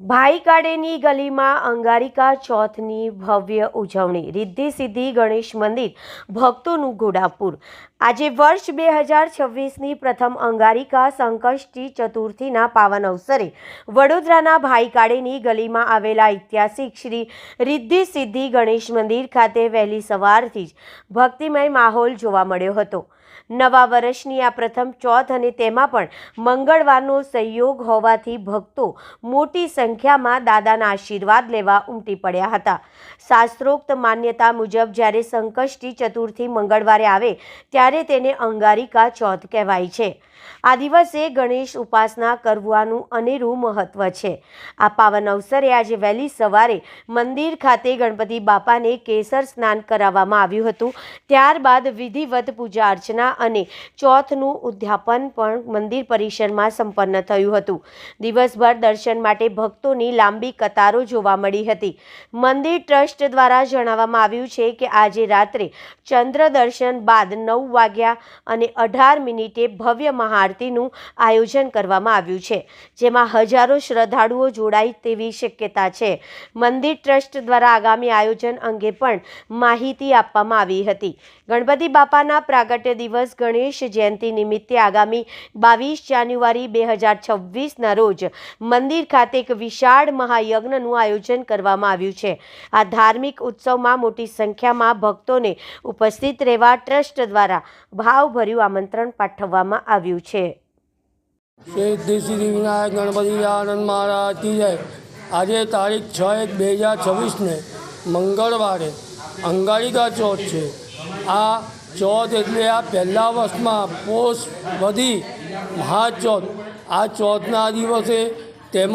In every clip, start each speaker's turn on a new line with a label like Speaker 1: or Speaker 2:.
Speaker 1: ભાઈકાડેની ગલીમાં અંગારિકા ચોથની ભવ્ય ઉજવણી, રિદ્ધિ સિદ્ધિ ગણેશ મંદિર ભક્તોનું ઘોડાપુર। આજે વર્ષ 2026ની પ્રથમ અંગારિકા સંકષ્ટી ચતુર્થીના પાવન અવસરે વડોદરાના ભાઈકાડેની ગલીમાં આવેલા ઐતિહાસિક શ્રી રિદ્ધિ સિદ્ધિ ગણેશ મંદિર ખાતે વહેલી સવારથી જ ભક્તિમય માહોલ જોવા મળ્યો હતો। નવા વર્ષની આ પ્રથમ ચોથ અને તેમાં પણ મંગળવારનો સંયોગ હોવાથી ભક્તો મોટી સંખ્યામાં દાદાના આશીર્વાદ લેવા ઉમટી પડ્યા હતા। શાસ્ત્રોક્ત માન્યતા મુજબ જ્યારે સંકષ્ટી ચતુર્થી મંગળવારે આવે ત્યારે તેને અંગારિકા ચોથ કહેવાય છે। આ દિવસે ગણેશ ઉપાસના કરવાનું અનેરું મહત્વ છે। આ પાવન અવસરે આજે વહેલી સવારે મંદિર ખાતે ગણપતિ બાપાને કેસર સ્નાન કરાવવામાં આવ્યું હતું। ત્યારબાદ વિધિવત પૂજા અર્ચના અને ચોથનું ઉદ્યાપન પણ મંદિર પરિસરમાં સંપન્ન થયું હતું। દિવસભર દર્શન માટે ભક્તોની લાંબી કતારો જોવા મળી હતી। મંદિર ટ્રસ્ટ દ્વારા જણાવવામાં આવ્યું છે કે આજે રાત્રે ચંદ્ર દર્શન બાદ 9 વાગ્યા અને 18 મિનિટે ભવ્ય મહાઆરતીનું આયોજન કરવામાં આવ્યું છે, જેમાં હજારો શ્રદ્ધાળુઓ જોડાય તેવી શક્યતા છે। મંદિર ટ્રસ્ટ દ્વારા આગામી આયોજન અંગે પણ માહિતી આપવામાં આવી હતી। ગણપતિ બાપાના પ્રાગટ્ય દિવસ ગણેશ જયંતિ નિમિત્તે આગામી 22 જાન્યુઆરી 2026ના રોજ મંદિર ખાતે એક વિશાળ મહાયજ્ઞનું આયોજન કરવામાં આવ્યું છે। આ ધાર્મિક ઉત્સવમાં મોટી સંખ્યામાં ભક્તોને ઉપસ્થિત રહેવા ટ્રસ્ટ દ્વારા ભાવભર્યું આમંત્રણ પાઠવવામાં આવ્યું છે।
Speaker 2: સિદ્ધિ સિદ્ધિ વિનાયક ગણપતિ આનંદ મહારાજ કી જય। આજે તારીખ 6/1/2026ને મંગળવારે અંગારિકા ચોથ છે। આ ચોથ એટલે આ પહેલા વર્ષમાં પોષ વધી મહાચોથ। આ ચોથના દિવસે તેમજ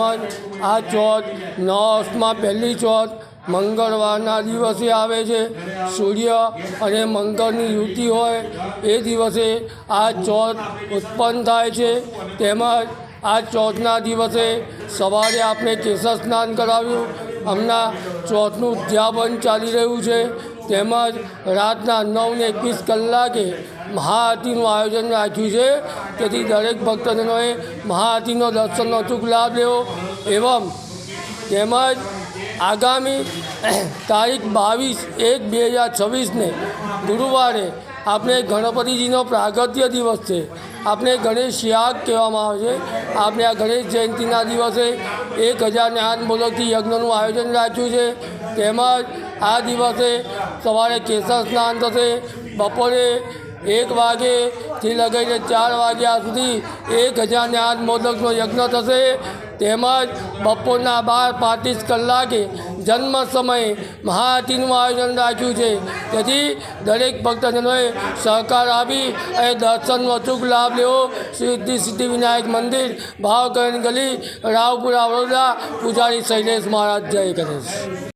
Speaker 2: આ ચોથ 9 વર્ષમાં પહેલી ચોથ મંગળવારના દિવસે આવે છે। સૂર્ય અને મંગળની યુતિ હોય એ દિવસે આ ચોથ ઉત્પન્ન થાય છે। તેમજ આ ચોથના દિવસે સવારે આપણે કેસર સ્નાન કરાવ્યું। હમણાં ચોથનું ઉદ્યાપન ચાલી રહ્યું છે। તેમજ રાતના 9:21 કલાકે મહાઆરતીનું આયોજન રાખ્યું છે, તેથી દરેક ભક્તજનોએ મહાઆરતીનો દર્શનનો અચૂક લાભ લેવો। એવમ તેમજ આગામી તારીખ 22/1/2026ને ગુરુવારે આપણે ગણપતિજીનો પ્રાગટ્ય દિવસ છે। આપણે ગણેશ યાગ કહેવામાં આવે છે। આપણે આ ગણેશ જયંતિના દિવસે 1008 મોદકથી યજ્ઞનું આયોજન રાખ્યું છે। તેમજ આ દિવસે સવારે કેસર સ્નાન થશે। બપોરે 1 વાગ્યાથી લગાવીને 4 વાગ્યા સુધી 1008 મોદકનો યજ્ઞ થશે। તેમજ બપોરના 12:35 કલાકે જન્મ સમયે મહાઆરતીનું આયોજન રાખ્યું છે, તેથી દરેક ભક્તજનોએ સહકાર આપી અને દર્શનનો અચૂક લાભ લેવો। સિદ્ધિ સિદ્ધિ વિનાયક મંદિર, ભાવકરણ ગલી, રાવપુરા, વડોદરા। પૂજારી શૈલેષ મહારાજ, જય ગણેશ।